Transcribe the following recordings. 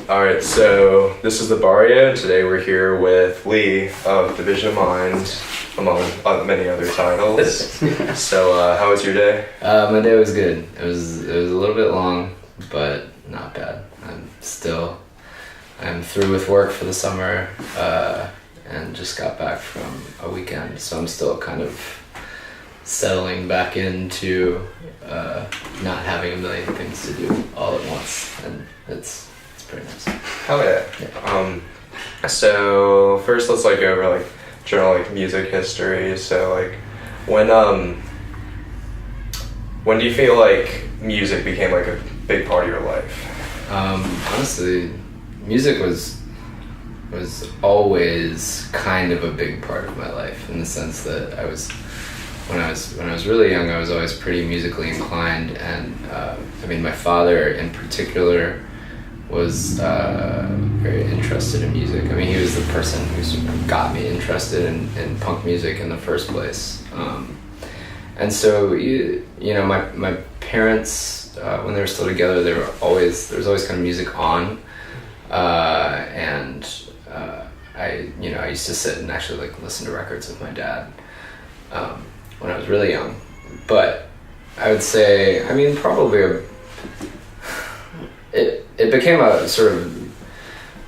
All right, so this is the Barrio. Today we're here with Lee of Division of Mind, among many other titles. So, how was your day? My day was good. It was a little bit long, but not bad. I'm through with work for the summer, and just got back from a weekend, so I'm still kind of settling back into not having a million things to do all at once, and it's pretty nice. Hell yeah. So first let's go over general music history. So when do you feel like music became a big part of your life? Honestly, music was always kind of a big part of my life, in the sense that when I was really young, I was always pretty musically inclined, and my father in particular was very interested in music. He was the person who sort of got me interested in punk music in the first place. And so, my parents, when they were still together, there was always kind of music on, and I used to sit and actually listen to records with my dad when I was really young. But I would say, probably it became a sort of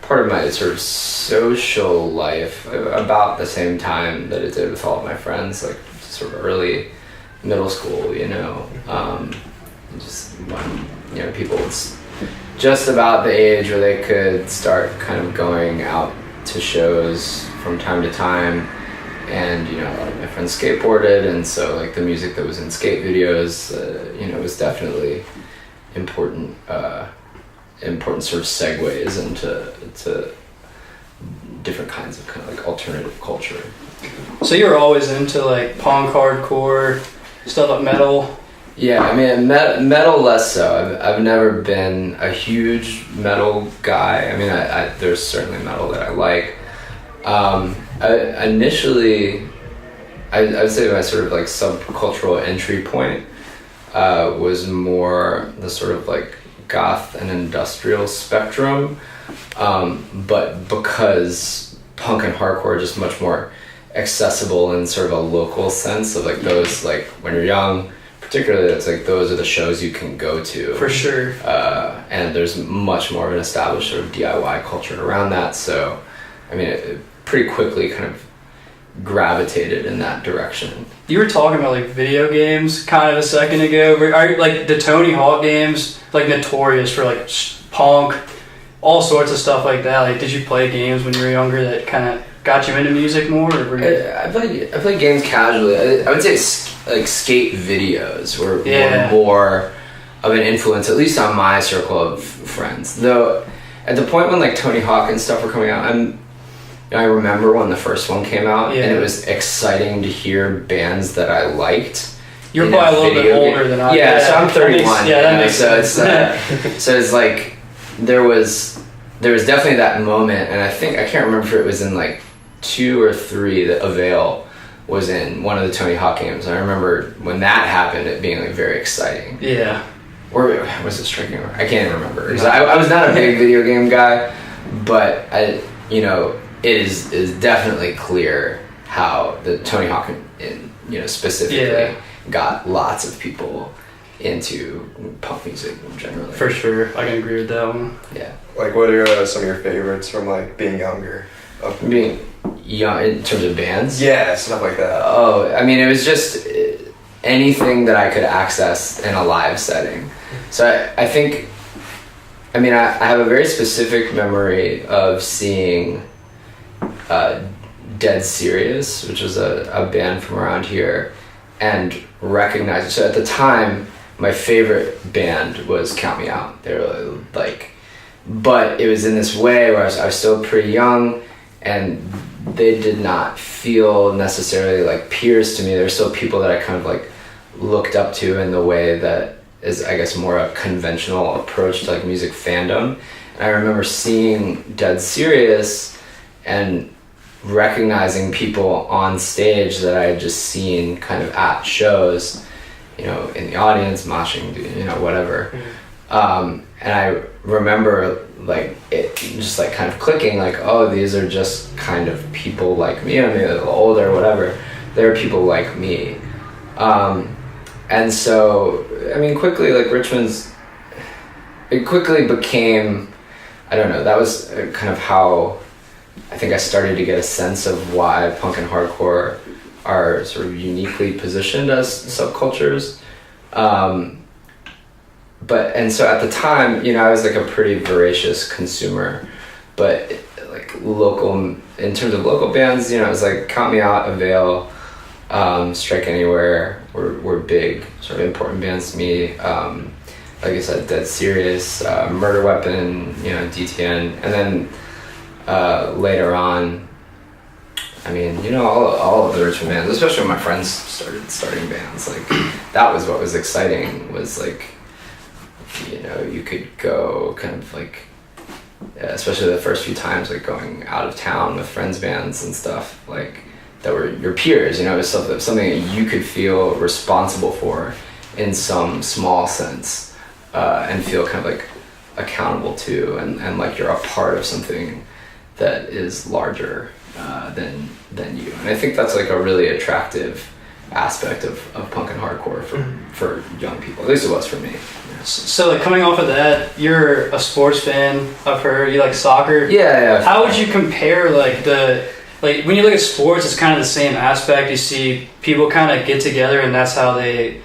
part of my sort of social life about the same time that it did with all of my friends, sort of early middle school, just when, people was just about the age where they could start kind of going out to shows from time to time. And, a lot of my friends skateboarded, and so, the music that was in skate videos, was definitely important sort of segues into different kinds of kind of alternative culture. So you were always into punk, hardcore, stuff like metal? Yeah, metal less so. I've never been a huge metal guy. There's certainly metal that I like. Initially, I would say my sort of subcultural entry point was more the sort of goth and industrial spectrum, but because punk and hardcore are just much more accessible in sort of a local sense of those, when you're young, particularly, it's those are the shows you can go to. For sure. And there's much more of an established sort of DIY culture around that, so it pretty quickly kind of gravitated in that direction. You were talking about video games kind of a second ago. Are the Tony Hawk games notorious for punk, all sorts of stuff like that? Did you play games when you were younger that kind of got you into music more? Or I played games casually. I would say skate videos were more of an influence, at least on my circle of friends. Though at the point when Tony Hawk and stuff were coming out, I remember when the first one came out, and it was exciting to hear bands that I liked. You're probably a little bit older than I am. Yeah, so I'm 31. That makes sense. So it's there was definitely that moment, and I can't remember if it was in 2 or 3 that Avail was in one of the Tony Hawk games. I remember when that happened, it being very exciting. Yeah. Or was it Striking? I can't even remember. I was not a big video game guy, but it is definitely clear how the Tony Hawk specifically got lots of people into punk music generally. For sure, I can agree with that one. Yeah. What are some of your favorites from being younger? Being young in terms of bands? Yeah, stuff like that. Oh, it was just anything that I could access in a live setting. So I think, I have a very specific memory of seeing Dead Serious, which was a band from around here, and recognized it. So at the time, my favorite band was Count Me Out. They were but it was in this way where I was still pretty young, and they did not feel necessarily peers to me. They were still people that I kind of looked up to in the way that is, I guess, more a conventional approach to music fandom. And I remember seeing Dead Serious and recognizing people on stage that I had just seen kind of at shows, in the audience, moshing, whatever. And I remember like it just like kind of clicking, like, oh, these are just kind of people like me. I mean, a little older or whatever. They're people like me. And so, I mean, quickly, like it quickly became, I don't know, that was kind of how I think I started to get a sense of why punk and hardcore are sort of uniquely positioned as subcultures. And so at the time, you know, I was like a pretty voracious consumer, but like in terms of local bands, you know, it was like Count Me Out, Avail, Strike Anywhere were big, sort of important bands to me. Like I said, Dead Serious, Murder Weapon, you know, DTN, and then later on, I mean, you know, all of the Richmond bands, especially when my friends starting bands, like that was what was exciting, was like, you know, you could go kind of like, especially the first few times, like going out of town with friends' bands and stuff, like that were your peers, you know, it was something that you could feel responsible for in some small sense, and feel kind of like accountable to, and like you're a part of something that is larger than you. And I think that's like a really attractive aspect of punk and hardcore for young people. At least it was for me. So like coming off of that, you're a sports fan, I've heard. You like soccer. Yeah. How would you compare like when you look at sports, it's kind of the same aspect. You see people kind of get together, and that's how I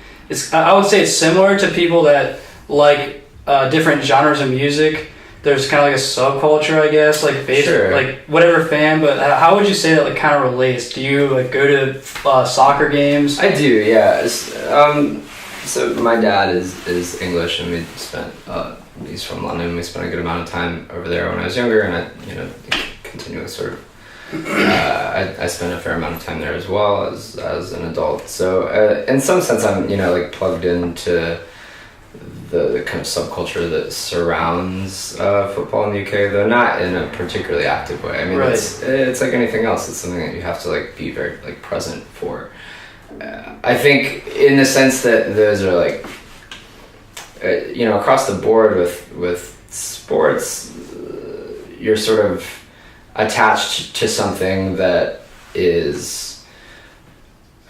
would say it's similar to people that like different genres of music. There's kind of like a subculture, I guess, like Sure. like whatever fan. But how would you say that like kind of relates? Do you like go to soccer games? I do, yeah. So my dad is English, and he's from London. We spent a good amount of time over there when I was younger, and I continually sort of I spent a fair amount of time there as well as an adult. So in some sense, I'm like plugged into the kind of subculture that surrounds football in the UK, though not in a particularly active way. I mean, right. It's like anything else. It's something that you have to like be very like present for. I think in the sense that those are like, across the board with sports, you're sort of attached to something that is,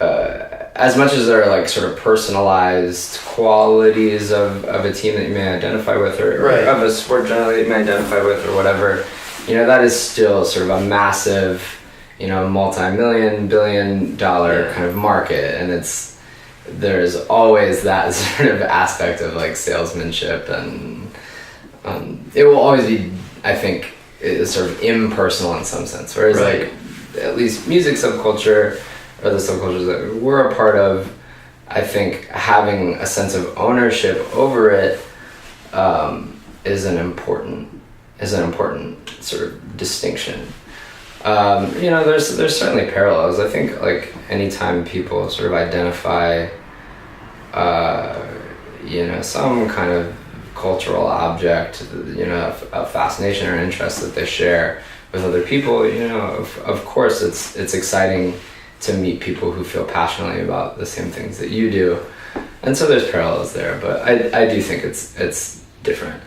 as much as there are like sort of personalized qualities of a team that you may identify with, or right. of a sport generally that you may identify with, or whatever, that is still sort of a massive, multi-million, billion-dollar kind of market, and there's always that sort of aspect of like salesmanship, and it will always be, I think, sort of impersonal in some sense, whereas right. like at least music subculture, or the subcultures that we're a part of, I think having a sense of ownership over it is an important sort of distinction. There's certainly parallels. I think like anytime people sort of identify some kind of cultural object, a fascination or interest that they share with other people, of course it's exciting to meet people who feel passionately about the same things that you do, and so there's parallels there. But I do think it's different.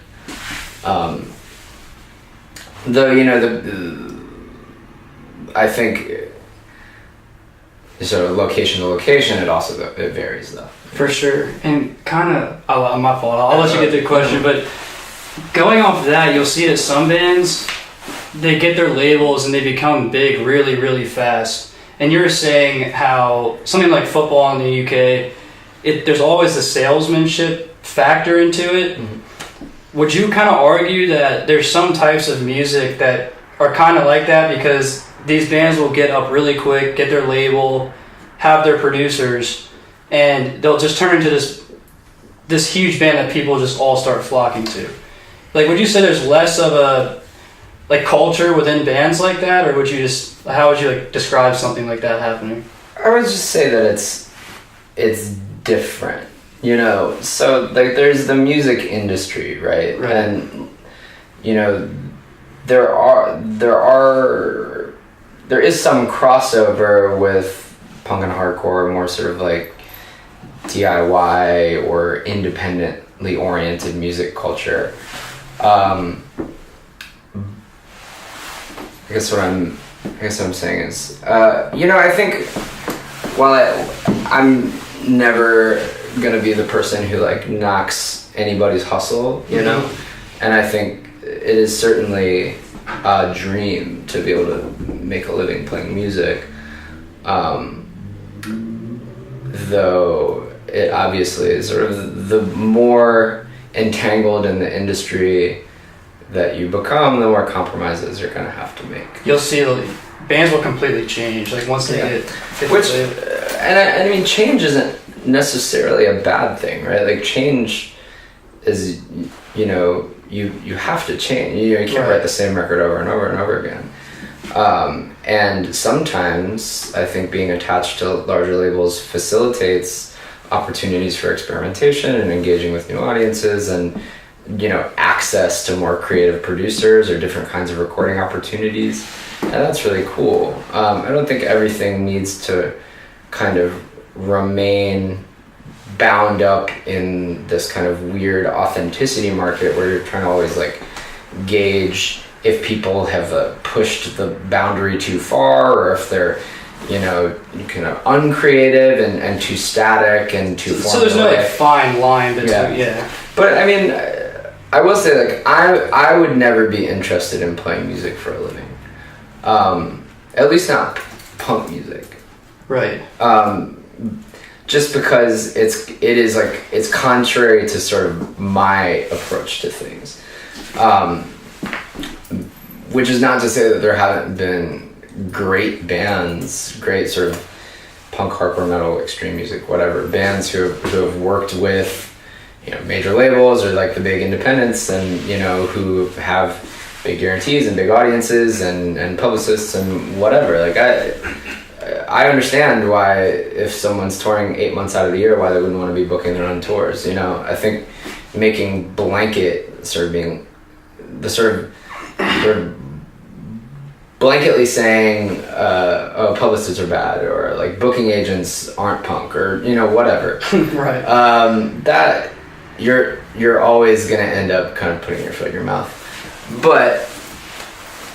Though I think sort of location to location, it varies though. For sure, and kind of, my fault. I'll let you get to the question, but going off of that, you'll see that some bands, they get their labels and they become big really, really fast. And you're saying how something like football in the UK, there's always the salesmanship factor into it. Mm-hmm. Would you kind of argue that there's some types of music that are kind of like that, because these bands will get up really quick, get their label, have their producers, and they'll just turn into this huge band that people just all start flocking to? Like, would you say there's less of a like culture within bands like that, or how would you like describe something like that happening? I would just say that it's different, so like there's the music industry, right? And there is some crossover with punk and hardcore, more sort of like DIY or independent independently oriented music culture. I guess what I'm saying is, I think while I'm never gonna be the person who like knocks anybody's hustle, and I think it is certainly a dream to be able to make a living playing music, though it obviously is sort of the more entangled in the industry that you become, the more compromises you're gonna have to make. You'll see bands will completely change, like once they get and I mean, change isn't necessarily a bad thing, right? Like change is, you have to change. You can't write the same record over and over and over again. And sometimes I think being attached to larger labels facilitates opportunities for experimentation and engaging with new audiences, and access to more creative producers or different kinds of recording opportunities, and that's really cool. I don't think everything needs to kind of remain bound up in this kind of weird authenticity market where you're trying to always like gauge if people have pushed the boundary too far, or if they're kind of uncreative and too static and too formulaic. So there's no like fine line between But I mean, I will say, like, I would never be interested in playing music for a living. At least not punk music. Right. Just because it's contrary to sort of my approach to things. Which is not to say that there haven't been great bands, great sort of punk, hardcore, metal, extreme music, whatever, bands who have worked with major labels or like the big independents, and who have big guarantees and big audiences and publicists and whatever. Like I understand why, if someone's touring 8 months out of the year, why they wouldn't want to be booking their own tours. I think making blanket sort of being the sort of blanketly saying publicists are bad, or like booking agents aren't punk, or whatever. Right. That you're always gonna end up kind of putting your foot in your mouth. But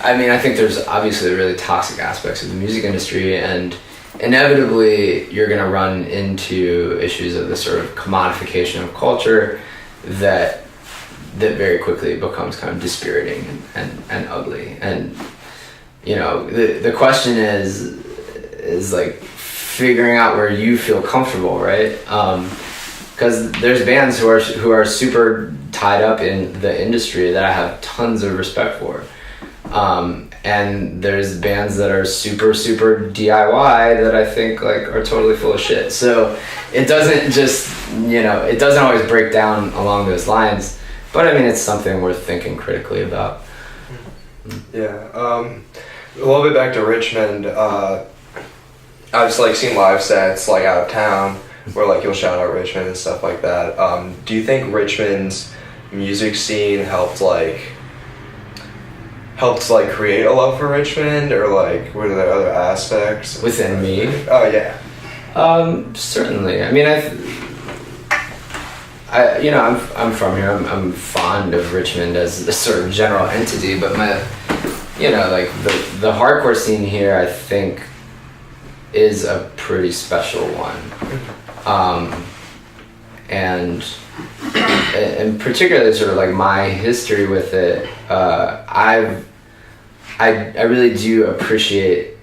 I mean, I think there's obviously really toxic aspects of the music industry, and inevitably you're gonna run into issues of the sort of commodification of culture that very quickly becomes kind of dispiriting and ugly. And the question is like figuring out where you feel comfortable, right? Because there's bands who are super tied up in the industry that I have tons of respect for, and there's bands that are super DIY that I think like are totally full of shit. So it doesn't just it doesn't always break down along those lines, but I mean, it's something worth thinking critically about. Yeah. A little bit back to Richmond. I've just like seen live sets like out of town where like you'll shout out Richmond and stuff like that. Do you think Richmond's music scene helped create a love for Richmond, or like what are the other aspects within me? Oh yeah. Certainly. I mean, I'm from here. I'm fond of Richmond as a sort of general entity, but like the hardcore scene here, I think, is a pretty special one. And particularly sort of like my history with it, I really do appreciate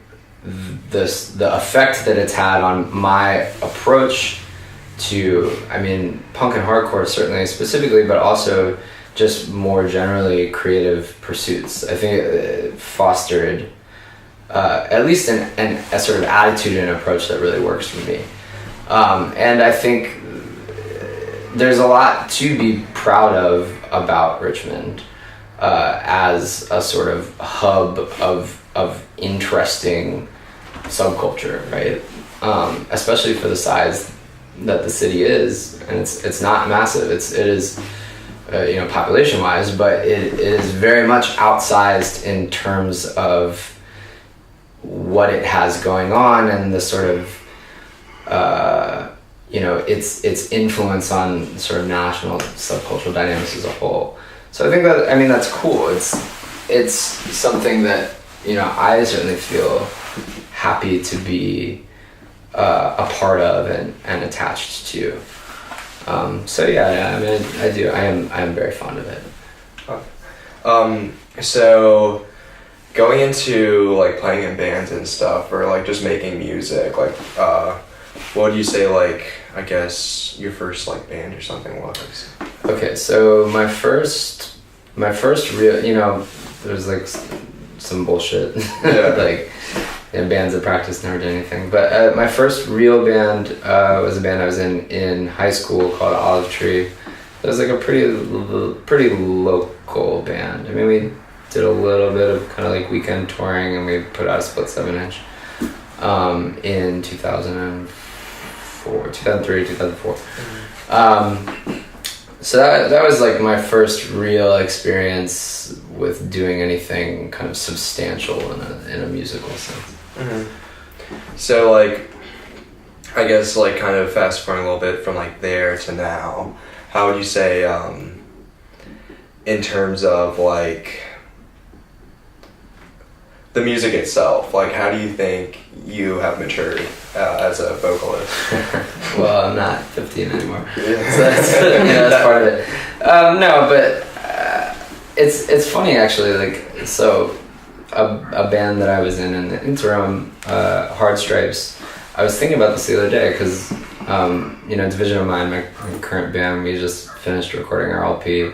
the effect that it's had on my approach to, I mean, punk and hardcore certainly specifically, but also just more generally creative pursuits. I think it fostered at least a sort of attitude and approach that really works for me. And I think there's a lot to be proud of about Richmond as a sort of hub of interesting subculture, right? Especially for the size that the city is, and it's not massive. It is population wise, but it is very much outsized in terms of what it has going on, and the sort of its influence on sort of national subcultural dynamics as a whole. So I think that's cool. It's something that I certainly feel happy to be a part of and attached to. So yeah, I mean, I do. I am very fond of it. So going into like playing in bands and stuff, or like just making music, like what would you say, like, I guess your first like band or something was? Okay, so my first real, there's like some bullshit, like bands that practice never did anything. But my first real band was a band I was in high school called Olive Tree. It was like a pretty local band. I mean, we did a little bit of kind of like weekend touring, and we put out a split 7-inch in 2003, 2004. So that was like my first real experience with doing anything kind of substantial in a musical sense. Mm-hmm. So like, I guess like kind of fast forwarding a little bit from like there to now, how would you say in terms of like the music itself, like how do you think you have matured as a vocalist? Well, I'm not 15 anymore, so that's part of it. No, but it's funny actually. Like, so a band that I was in the interim, Hard Stripes. I was thinking about this the other day because Division of Mind, my current band, we just finished recording our LP.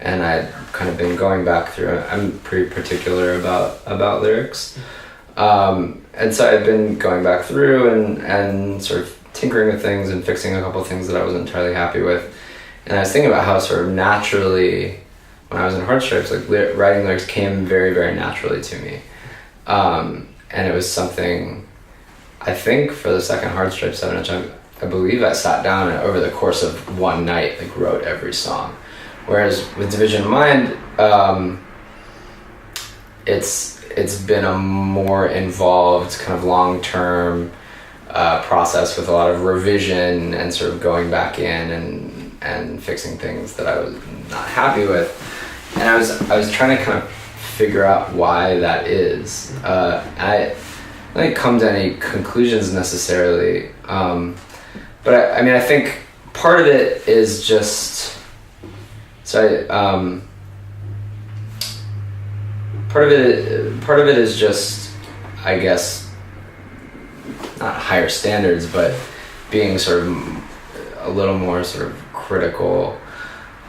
And I'd kind of been going back through. I'm pretty particular about lyrics, and so I'd been going back through and sort of tinkering with things and fixing a couple of things that I wasn't entirely happy with. And I was thinking about how sort of naturally, when I was in Hard Stripes, like writing lyrics came very, very naturally to me, and it was something. I think for the second Hard Stripes 7-inch, I believe I sat down and over the course of one night like wrote every song. Whereas with Division of Mind, it's been a more involved kind of long-term process with a lot of revision and sort of going back in and fixing things that I was not happy with. And I was trying to kind of figure out why that is. I didn't come to any conclusions necessarily, but I think part of it is just. So part of it is just, I guess, not higher standards, but being sort of a little more sort of critical.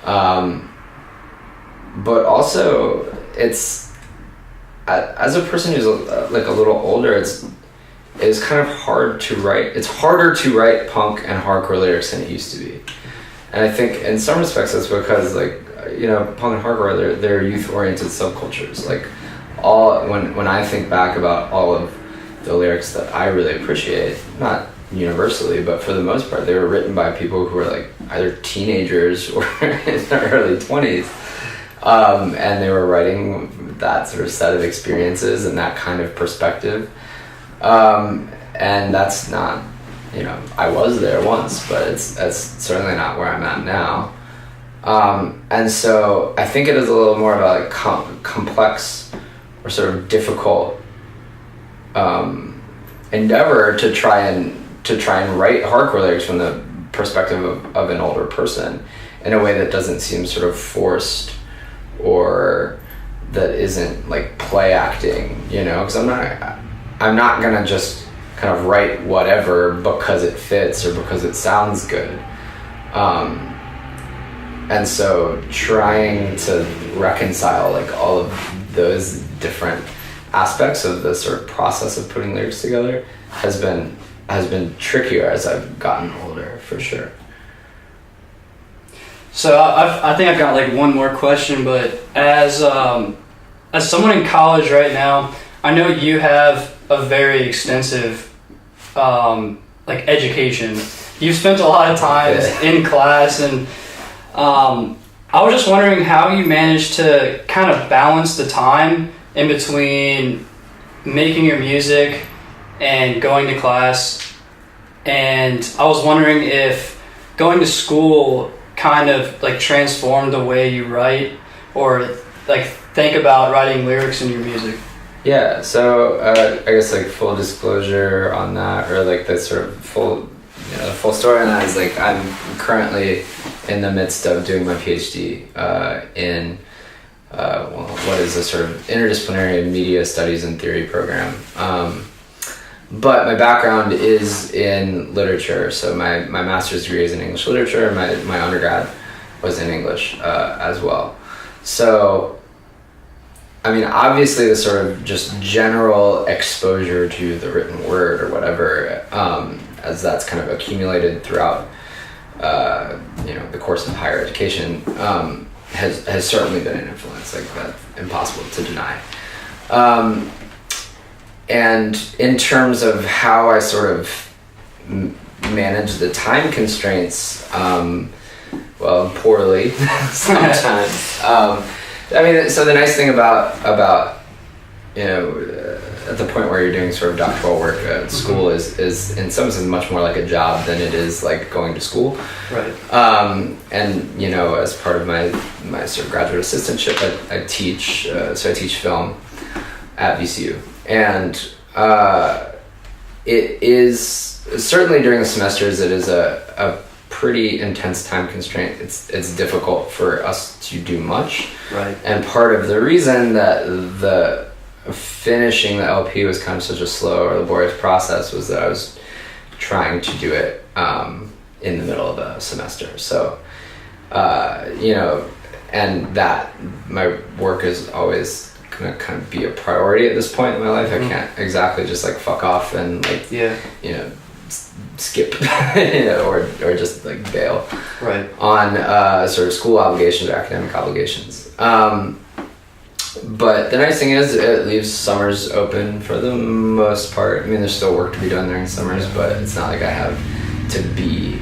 But also, it's as a person who's like a little older, it's kind of hard to write. It's harder to write punk and hardcore lyrics than it used to be. And I think in some respects that's because punk and hardcore, they're youth-oriented subcultures. Like when I think back about all of the lyrics that I really appreciate, not universally, but for the most part, they were written by people who were like either teenagers or in their early 20s. And they were writing that sort of set of experiences and that kind of perspective. And that's not, I was there once, but that's certainly not where I'm at now. And so I think it is a little more about like complex or sort of difficult endeavor to try and write hardcore lyrics from the perspective of an older person in a way that doesn't seem sort of forced or that isn't like play acting, because I'm not gonna just kind of write whatever because it fits or because it sounds good. And so trying to reconcile like all of those different aspects of the sort of process of putting lyrics together has been trickier as I've gotten older, for sure. So I think I've got like one more question, but as someone in college right now, I know you have a very extensive education. You've spent a lot of time in class, and I was just wondering how you managed to kind of balance the time in between making your music and going to class and I was wondering if going to school kind of like transformed the way you write or like think about writing lyrics in your music. Yeah, so I guess like full disclosure on that, or like the sort of full story on that is like I'm currently in the midst of doing my PhD in what is a sort of interdisciplinary media studies and theory program. But my background is in literature, so my master's degree is in English literature, and my undergrad was in English as well. So, I mean, obviously the sort of just general exposure to the written word or whatever, as that's kind of accumulated throughout, the course of higher education, has certainly been an influence, like that's impossible to deny. And in terms of how I sort of manage the time constraints, poorly sometimes. So the nice thing about at the point where you're doing sort of doctoral work at school is in some sense much more like a job than it is like going to school. Right. And as part of my sort of graduate assistantship, I teach. So I teach film at VCU, and it is certainly during the semesters. It is a pretty intense time constraint. It's difficult for us to do much. Right. And part of the reason that the finishing the LP was kind of such a slow or laborious process was that I was trying to do it in the middle of a semester. So, and that my work is always gonna kind of be a priority at this point in my life. I can't exactly just like fuck off and like, skip, or just like bail on sort of school obligations or academic obligations. But the nice thing is it leaves summers open for the most part. I mean, there's still work to be done during summers, but it's not like I have to be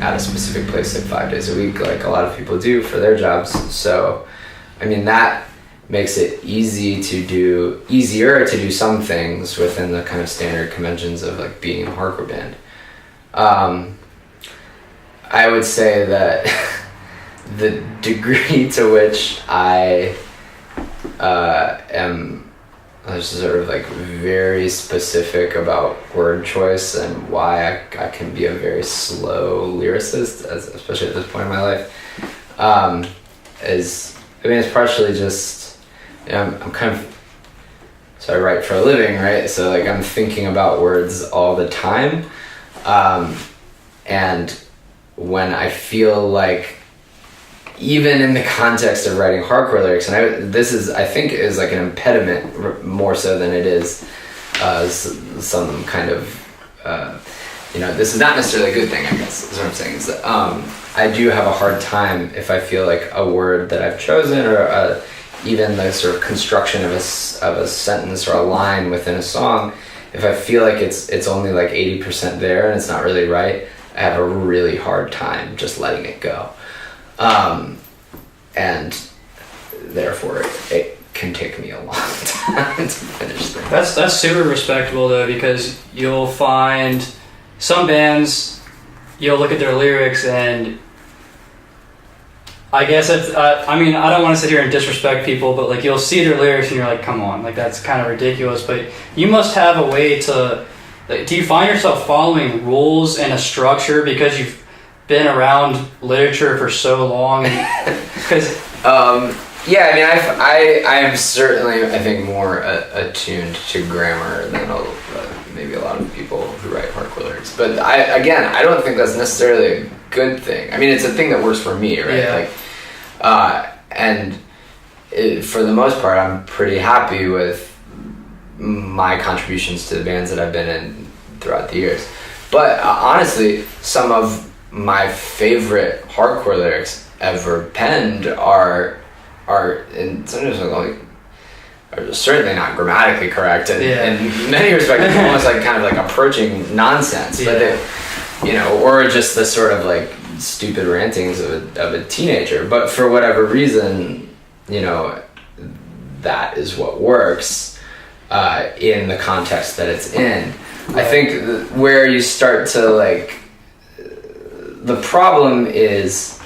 at a specific place like 5 days a week like a lot of people do for their jobs. So, I mean, that makes it easier to do some things within the kind of standard conventions of like being a hardcore band. I would say that the degree to which I am sort of like very specific about word choice and why I can be a very slow lyricist, especially at this point in my life, it's partially just, I'm kind of, so I write for a living, right? So like I'm thinking about words all the time. And when I feel like, even in the context of writing hardcore lyrics, and this is, I think, is like an impediment more so than it is some kind of, this is not necessarily a good thing, I guess, is what I'm saying, is that I do have a hard time if I feel like a word that I've chosen or even the sort of construction of a sentence or a line within a song, if I feel like it's only like 80% there and it's not really right, I have a really hard time just letting it go. And therefore it can take me a long time to finish things. That's super respectable though, because you'll find some bands, you'll look at their lyrics and I guess it's, I don't want to sit here and disrespect people, but like you'll see their lyrics and you're like, come on, like that's kind of ridiculous, but you must have a way to, like, do you find yourself following rules and a structure because you've been around literature for so long? Because I am certainly, I think, more attuned to grammar than maybe a lot of people who write hardcore lyrics. But I don't think that's necessarily a good thing. I mean, it's a thing that works for me, right? Yeah. For the most part, I'm pretty happy with my contributions to the bands that I've been in throughout the years. But honestly, some of my favorite hardcore lyrics ever penned are in sometimes like are certainly not grammatically correct, and in many respects almost like kind of like approaching nonsense, but they, or just the sort of like stupid rantings of a teenager. But for whatever reason, that is what works in the context that it's in. I think where you start to like, the problem is,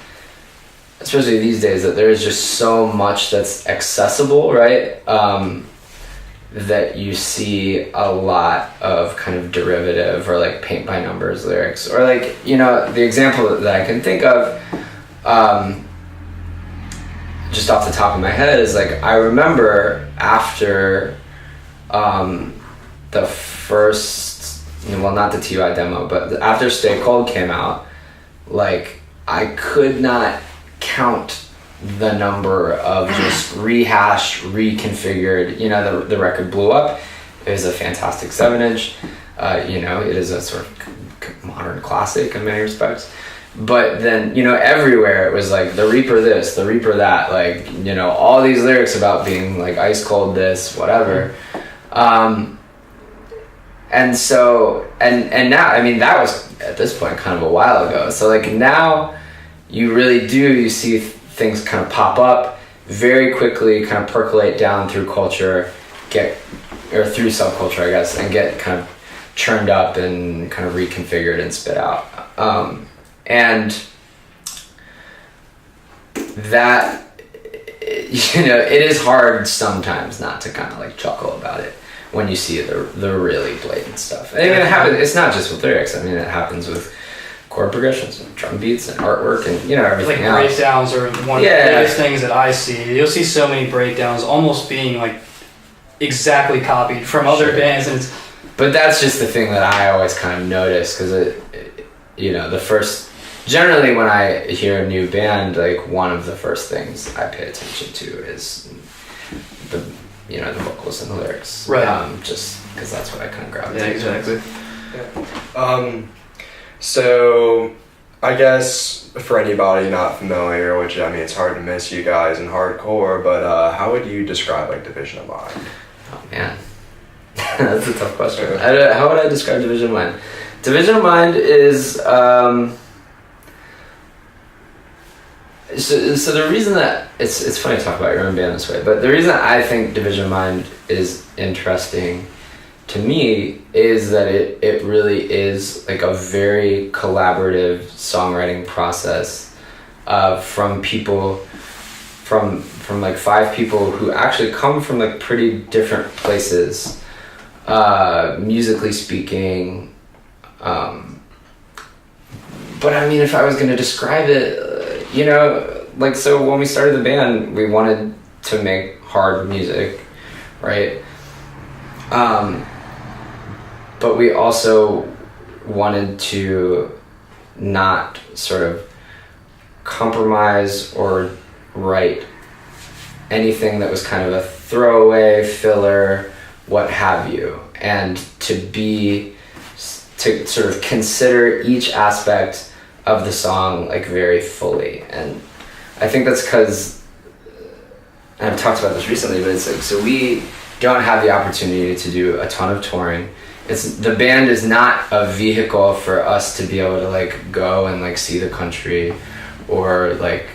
especially these days, that there's just so much that's accessible, right? That you see a lot of kind of derivative or like paint by numbers lyrics, or like, you know, the example that I can think of, just off the top of my head, is like, I remember after the first, well, not the TUI demo, but after Stay Cold came out, like, I could not count the number of just rehashed, reconfigured, you know, the record blew up. It was a fantastic 7-inch. You know, it is a sort of modern classic in many respects. But then, you know, everywhere it was like the Reaper this, the Reaper that, like, you know, all these lyrics about being like ice cold this, whatever. And so, and now, I mean, that was at this point kind of a while ago. So like now you really do, you see things kind of pop up very quickly, kind of percolate down through culture, or through subculture, I guess, and get kind of churned up and kind of reconfigured and spit out. And that, you know, it is hard sometimes not to kind of like chuckle about it when you see the really blatant stuff. I mean, it happens, it's not just with lyrics. I mean, it happens with chord progressions and drum beats and artwork and, you know, everything like else. Breakdowns are one of the biggest things that I see. You'll see so many breakdowns almost being like exactly copied from other bands, and but that's just the thing that I always kind of notice, because it, you know, generally when I hear a new band, like one of the first things I pay attention to is the, you know, the vocals and the lyrics, right? Just because that's what I kind of gravitate exactly. Yeah. So I guess for anybody not familiar, which I mean, it's hard to miss you guys in hardcore, but how would you describe like Division of Mind? Oh man, that's a tough question. How would I describe Division of Mind? Division of Mind is so the reason that it's funny to talk about your own band this way, but the reason I think Division of Mind is interesting to me is that it really is like a very collaborative songwriting process from people, from like 5 people who actually come from like pretty different places, musically speaking. But I mean, if I was going to describe it, you know, like, so when we started the band, we wanted to make hard music, right? But we also wanted to not sort of compromise or write anything that was kind of a throwaway, filler, what have you, and to sort of consider each aspect of the song like very fully. And I think that's because, and I've talked about this recently, but it's like, so we don't have the opportunity to do a ton of touring. The band is not a vehicle for us to be able to like go and like see the country, or like,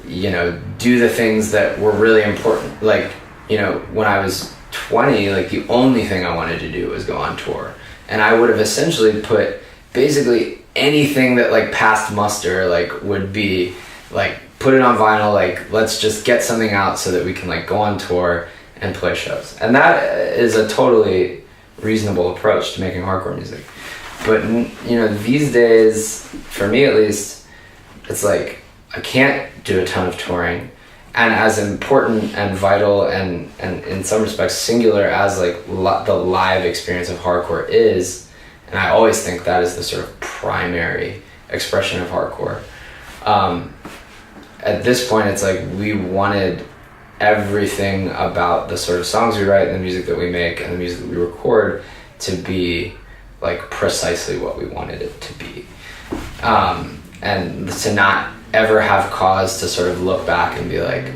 you know, do the things that were really important. Like, you know, when I was 20, like the only thing I wanted to do was go on tour, and I would have essentially put basically anything that like passed muster, like would be like, put it on vinyl, like let's just get something out so that we can like go on tour and play shows. And that is a totally reasonable approach to making hardcore music. But, you know, these days, for me at least, it's like I can't do a ton of touring, and as important and vital and in some respects singular as like the live experience of hardcore is, and I always think that is the sort of primary expression of hardcore, at this point it's like we wanted everything about the sort of songs we write and the music that we make and the music that we record to be like precisely what we wanted it to be, and to not ever have cause to sort of look back and be like,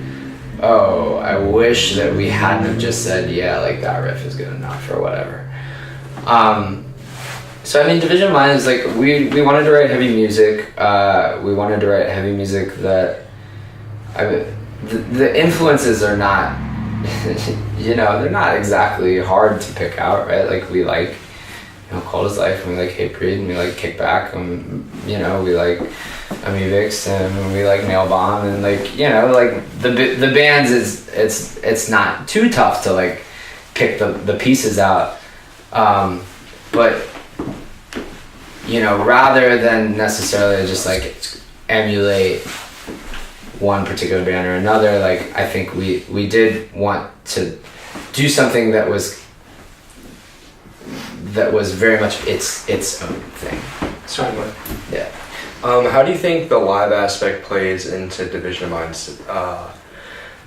oh, I wish that we hadn't have just said, yeah, like that riff is good enough or whatever. So I mean, Division of Mind is like, we wanted to write heavy music. We wanted to write heavy music that, the influences are not, you know, they're not exactly hard to pick out, right? Like we like called his life, and we like Hatebreed, and we like Kickback, and you know, we like Amivix, and we like Nail Bomb, and like, you know, like the bands is it's not too tough to like pick the pieces out, but you know, rather than necessarily just like emulate one particular band or another, like I think we did want to do something that was very much its own thing. Certainly. Yeah. How do you think the live aspect plays into Division of Mind's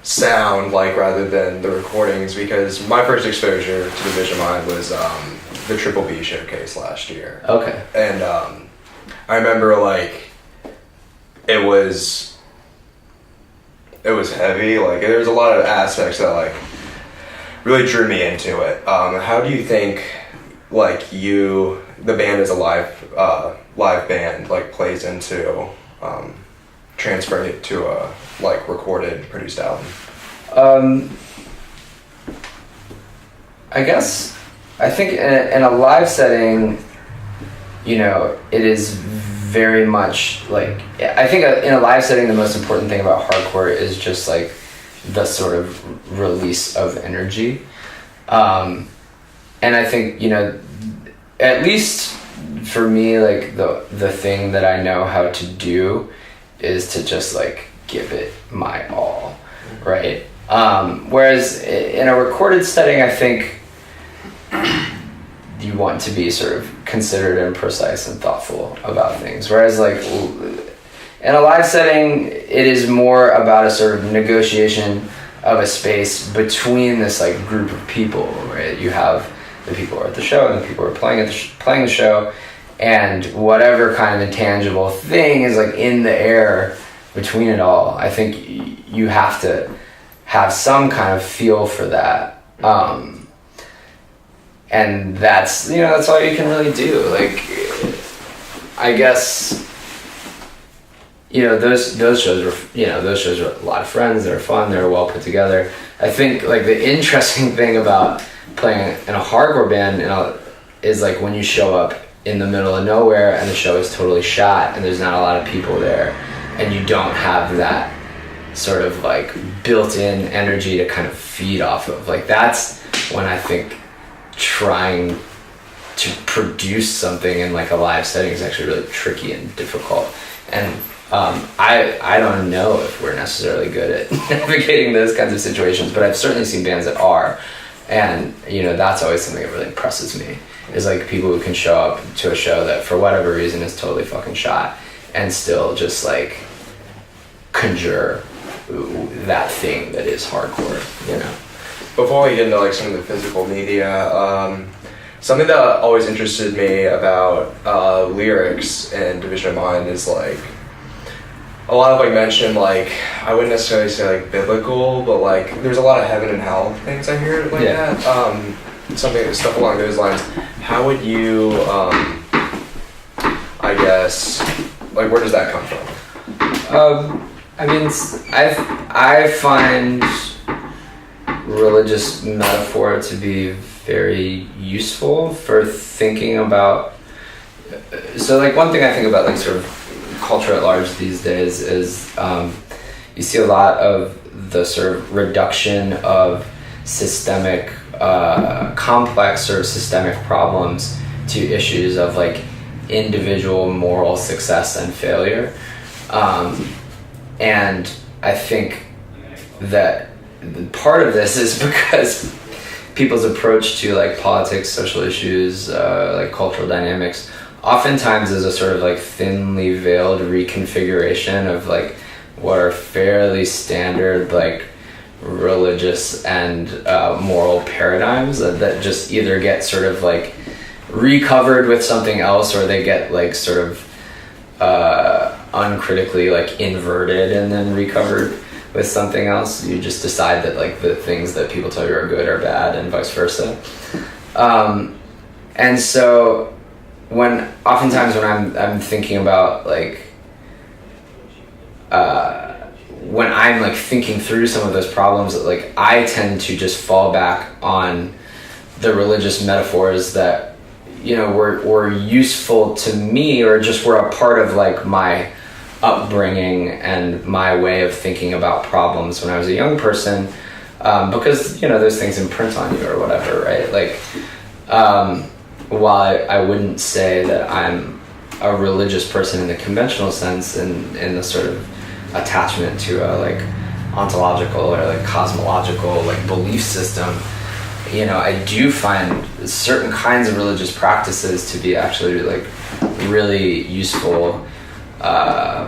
sound, like, rather than the recordings? Because my first exposure to Division of Mind was the Triple B showcase last year. Okay. And I remember, like, it was heavy. Like, there was a lot of aspects that, like, really drew me into it. How do you think, like, the band as a live band, like, plays into transferring it to a, like, recorded, produced album? I think in a live setting, you know, it is very much like, I think in a live setting, the most important thing about hardcore is just like the sort of release of energy. And I think, you know, at least for me, like the thing that I know how to do is to just like give it my all, right? Whereas in a recorded setting, I think you want to be sort of considered and precise and thoughtful about things. Whereas like in a live setting, it is more about a sort of negotiation of a space between this like group of people, right? You have the people who are at the show and the people who are playing the show, and whatever kind of intangible thing is like in the air between it all. I think you have to have some kind of feel for that. And that's, you know, that's all you can really do. Like, I guess, you know, those shows were a lot of friends. They were fun. They were well put together. I think like the interesting thing about playing in a hardcore band is like when you show up in the middle of nowhere and the show is totally shot and there's not a lot of people there, and you don't have that sort of like built-in energy to kind of feed off of. Like, that's when I think trying to produce something in like a live setting is actually really tricky and difficult. And I don't know if we're necessarily good at navigating those kinds of situations, but I've certainly seen bands that are. And, you know, that's always something that really impresses me, is like people who can show up to a show that for whatever reason is totally fucking shot and still just like conjure that thing that is hardcore, you know. Before we get into like some of the physical media, something that always interested me about lyrics and Division of Mind is like a lot of like mention, like, I wouldn't necessarily say like biblical, but like there's a lot of heaven and hell things I hear like that. Stuff along those lines. How would you, I guess, like, where does that come from? I mean, I find religious metaphor to be very useful for thinking about. So like one thing I think about like sort of culture at large these days is you see a lot of the sort of reduction of systemic, complex sort of systemic problems to issues of like individual moral success and failure. And I think that part of this is because people's approach to like politics, social issues, like cultural dynamics, oftentimes is a sort of like thinly veiled reconfiguration of like what are fairly standard like religious and moral paradigms that just either get sort of like recovered with something else, or they get like sort of uncritically like inverted and then recovered with something else. You just decide that like the things that people tell you are good are bad, and vice versa. And so oftentimes when I'm thinking about like when I'm like thinking through some of those problems, like I tend to just fall back on the religious metaphors that, were useful to me, or just were a part of like my upbringing and my way of thinking about problems when I was a young person, because those things imprint on you or whatever, right? Like, while I wouldn't say that I'm a religious person in the conventional sense, in the sort of attachment to a like ontological or like cosmological like belief system, I do find certain kinds of religious practices to be actually like really useful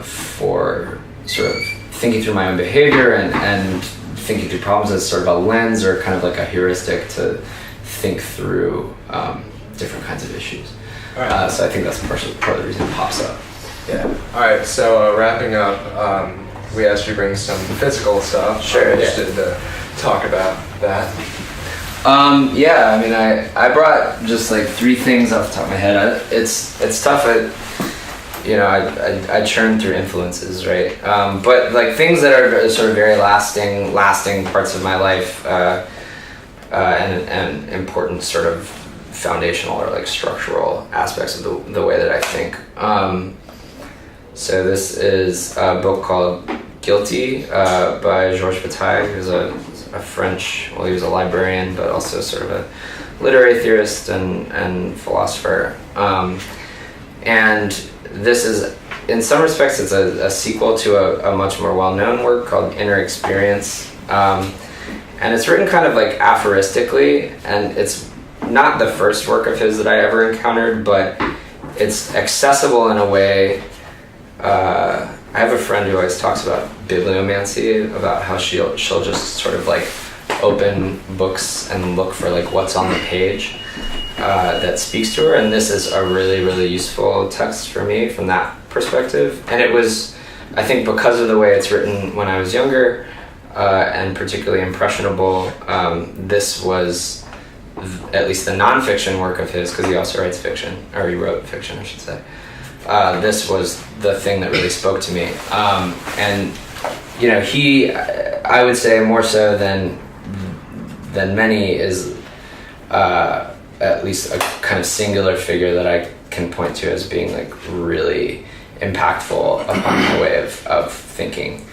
for sort of thinking through my own behavior and thinking through problems as sort of a lens, or kind of like a heuristic to think through different kinds of issues. All right. So I think that's part of the reason it pops up. Yeah. All right. So wrapping up, we asked you to bring some physical stuff. Sure. I'm interested to talk about that. Yeah. I mean, I brought just like 3 things off the top of my head. It's tough. I churn through influences, right? But like things that are sort of very lasting parts of my life, and important sort of foundational or like structural aspects of the way that I think. So this is a book called Guilty by Georges Bataille, who's a French, well, he was a librarian, but also sort of a literary theorist and philosopher. And this is, in some respects, it's a sequel to a much more well-known work called Inner Experience. And it's written kind of like aphoristically, and it's not the first work of his that I ever encountered, but it's accessible in a way. I have a friend who always talks about bibliomancy, about how she'll just sort of like open books and look for like what's on the page that speaks to her, and this is a really, really useful text for me from that perspective. And it was, I think, because of the way it's written when I was younger, and particularly impressionable, this was at least the nonfiction work of his, because he also writes fiction, or he wrote fiction, I should say. This was the thing that really spoke to me. And, he, I would say more so than many, is at least a kind of singular figure that I can point to as being like really impactful upon my way of thinking,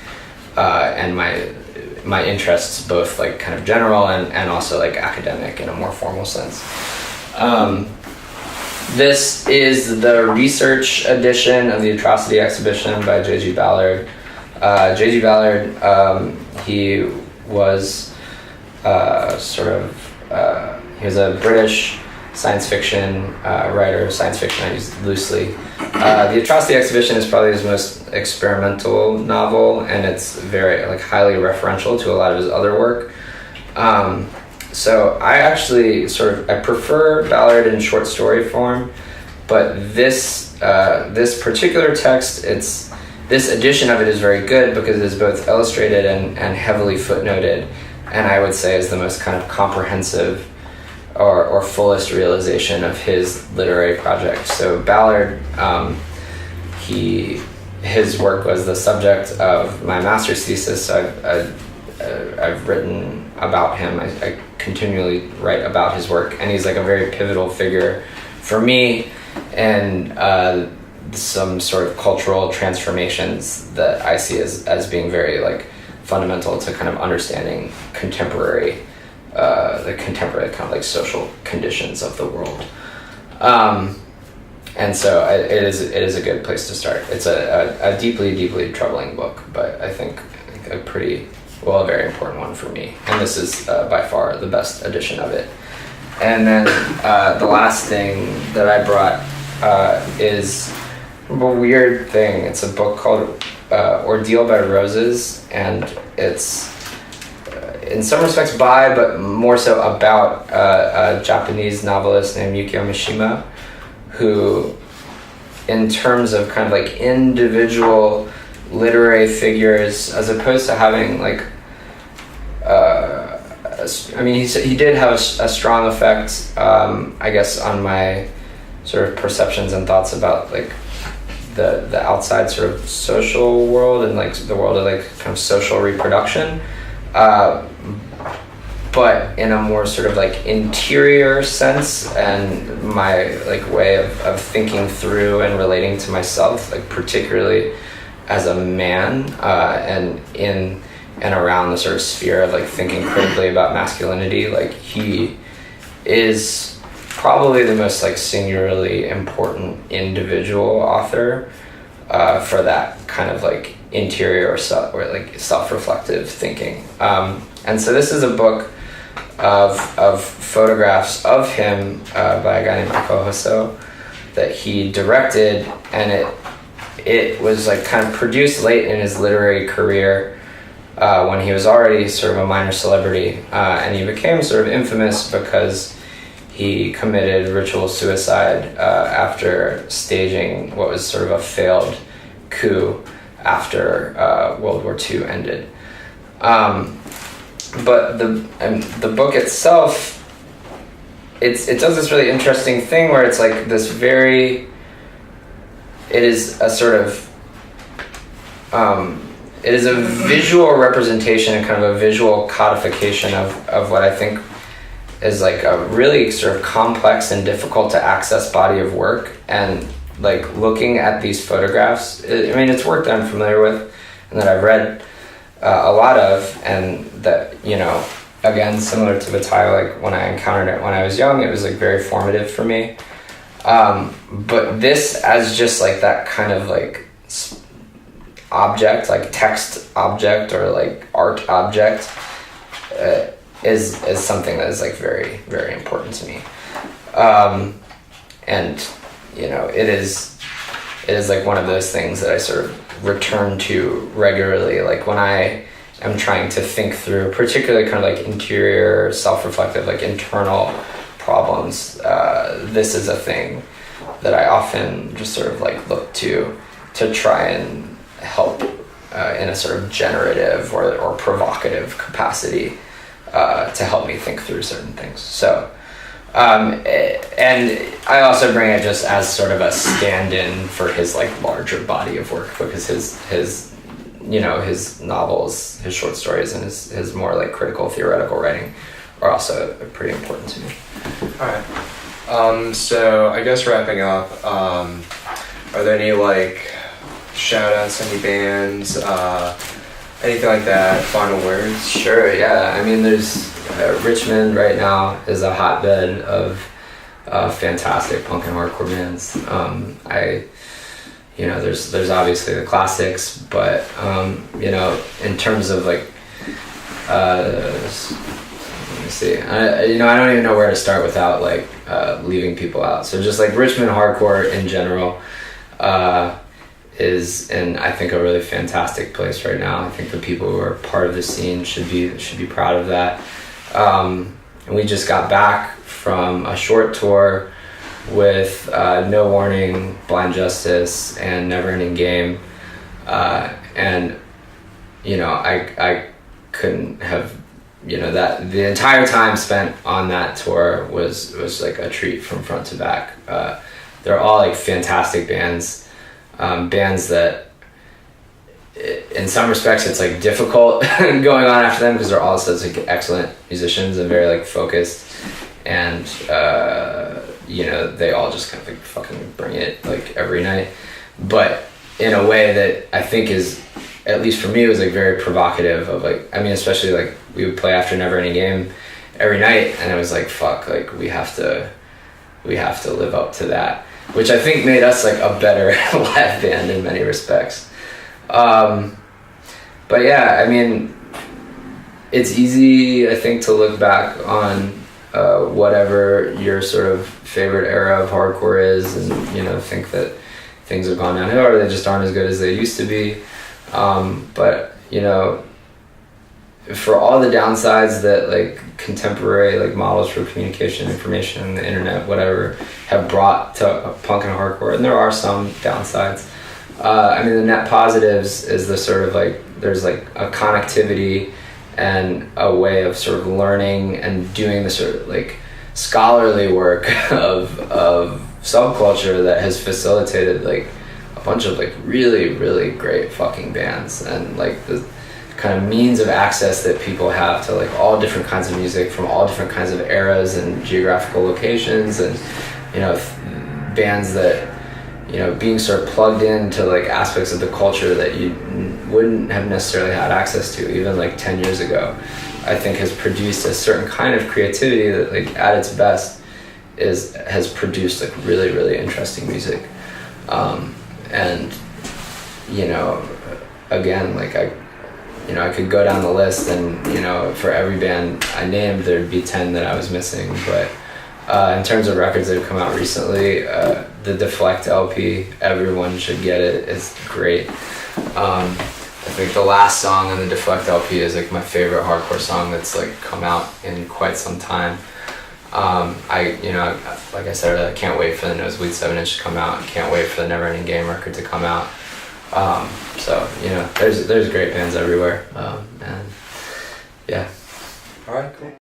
and my interests, both like kind of general and also like academic in a more formal sense. This is the research edition of the Atrocity Exhibition by J.G. Ballard. J.G. Ballard, he was he was a British science fiction writer. Science fiction I use loosely. The Atrocity Exhibition is probably his most experimental novel, and it's very like highly referential to a lot of his other work. So I actually I prefer Ballard in short story form, but this particular text, this edition of it is very good because it is both illustrated and heavily footnoted, and I would say is the most kind of comprehensive or fullest realization of his literary project. So Ballard, his work was the subject of my master's thesis. I've written about him. I continually write about his work, and he's like a very pivotal figure for me, and some sort of cultural transformations that I see as being very like fundamental to kind of understanding the contemporary kind of like social conditions of the world. And so it is a good place to start. It's a deeply, deeply troubling book, but I think a very important one for me. And this is by far the best edition of it. And then the last thing that I brought is a weird thing. It's a book called Ordeal by Roses, and it's in some respects by, but more so about a Japanese novelist named Yukio Mishima, who, in terms of kind of like individual literary figures, as opposed to having like, he did have a strong effect, I guess, on my sort of perceptions and thoughts about like the outside sort of social world and like the world of like kind of social reproduction. but in a more sort of like interior sense, and my like way of thinking through and relating to myself, like particularly as a man, and in and around the sort of sphere of like thinking critically about masculinity. Like he is probably the most like singularly important individual author for that kind of like interior or like self-reflective thinking. And so this is a book of photographs of him by a guy named Acosta that he directed, and it was like kind of produced late in his literary career when he was already sort of a minor celebrity, and he became sort of infamous because he committed ritual suicide after staging what was sort of a failed coup after World War II ended. But the book itself, it does this really interesting thing where it's like this very, it is a sort of, it is a visual representation and kind of a visual codification of what I think is like a really sort of complex and difficult to access body of work. And like looking at these photographs, I mean, it's work that I'm familiar with and that I've read a lot of, and that, you know, again, similar to Bataille, like when I encountered it when I was young, it was like very formative for me. But this as just like that kind of like object, like text object or like art object, is something that is like very, very important to me. And you know, it is like one of those things that I sort of return to regularly, like when I am trying to think through particularly kind of like interior, self-reflective, like internal problems. This is a thing that I often just sort of like look to try and help in a sort of generative or provocative capacity to help me think through certain things. So and I also bring it just as sort of a stand-in for his like larger body of work, because his you know, his novels, his short stories, and his more like critical theoretical writing are also pretty important to me. All right. So I guess wrapping up, are there any like shout outs, any bands, anything like that, final words? Sure, yeah. I mean, there's Richmond right now is a hotbed of fantastic punk and hardcore bands. You know, there's obviously the classics, but you know, in terms of like, let me see. You know, I don't even know where to start without like leaving people out. So just like Richmond hardcore in general is in, I think, a really fantastic place right now. I think the people who are part of the scene should be proud of that. And we just got back from a short tour with No Warning, Blind Justice, and Never Ending Game, and you know, I couldn't have, you know, that the entire time spent on that tour was like a treat from front to back. They're all like fantastic bands, bands that in some respects it's like difficult going on after them because they're all such like excellent musicians and very like focused, and you know, they all just kind of like fucking bring it like every night, but in a way that I think is, at least for me, it was like very provocative of like, I mean, especially like we would play after Never Ending Game every night, and it was like, fuck, like we have to live up to that, which I think made us like a better live band in many respects. But yeah, I mean, it's easy, I think, to look back on whatever your sort of favorite era of hardcore is, and you know, think that things have gone downhill or they just aren't as good as they used to be. But you know, for all the downsides that like contemporary like models for communication, information, the internet, whatever, have brought to punk and hardcore, and there are some downsides, I mean, the net positives is the sort of like, there's like a connectivity and a way of sort of learning and doing the sort of like scholarly work of subculture that has facilitated like a bunch of like really, really great fucking bands, and like the kind of means of access that people have to like all different kinds of music from all different kinds of eras and geographical locations, and bands that being sort of plugged into like aspects of the culture that you wouldn't have necessarily had access to even like 10 years ago, I think has produced a certain kind of creativity that like at its best has produced like really, really interesting music. And again, like I could go down the list and for every band I named there'd be 10 that I was missing, but in terms of records that have come out recently, the Deflect LP, everyone should get it. It's great. I think the last song on the Deflect LP is like my favorite hardcore song that's like come out in quite some time. Like I said earlier, I can't wait for the Nosebleed 7-inch to come out. I can't wait for the Never Ending Game record to come out. There's great bands everywhere. And yeah. All right, cool.